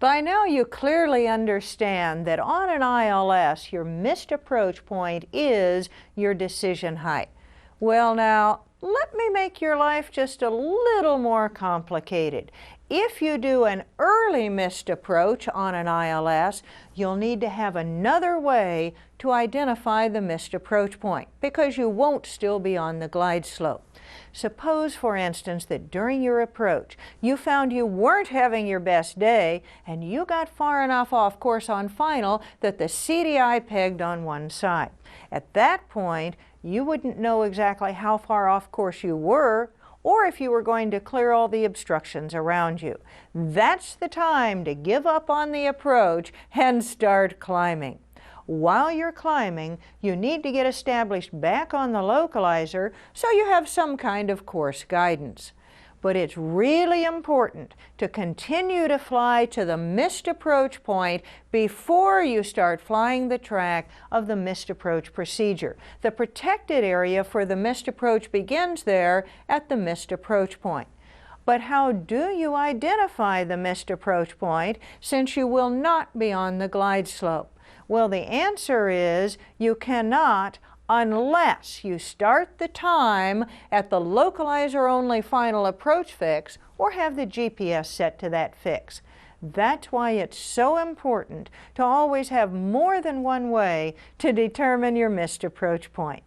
By now you clearly understand that on an ILS, your missed approach point is your decision height. Well now, let me make your life just a little more complicated. If you do an early missed approach on an ILS, you'll need to have another way to identify the missed approach point because you won't still be on the glide slope. Suppose, for instance, that during your approach you found you weren't having your best day and you got far enough off course on final that the CDI pegged on one side. At that point, you wouldn't know exactly how far off course you were or if you were going to clear all the obstructions around you. That's the time to give up on the approach and start climbing. While you're climbing, you need to get established back on the localizer so you have some kind of course guidance. But it's really important to continue to fly to the missed approach point before you start flying the track of the missed approach procedure. The protected area for the missed approach begins there at the missed approach point. But how do you identify the missed approach point since you will not be on the glide slope? Well, the answer is you cannot unless you start the time at the localizer-only final approach fix or have the GPS set to that fix. That's why it's so important to always have more than one way to determine your missed approach point.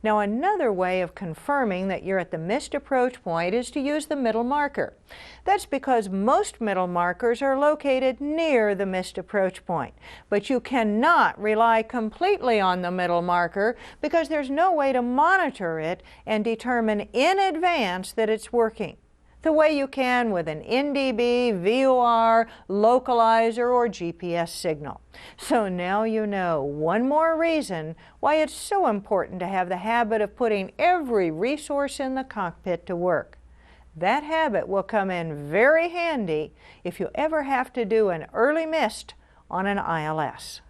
Now, another way of confirming that you're at the missed approach point is to use the middle marker. That's because most middle markers are located near the missed approach point. But you cannot rely completely on the middle marker because there's no way to monitor it and determine in advance that it's working, the way you can with an NDB, VOR, localizer, or GPS signal. So now you know one more reason why it's so important to have the habit of putting every resource in the cockpit to work. That habit will come in very handy if you ever have to do an early missed on an ILS.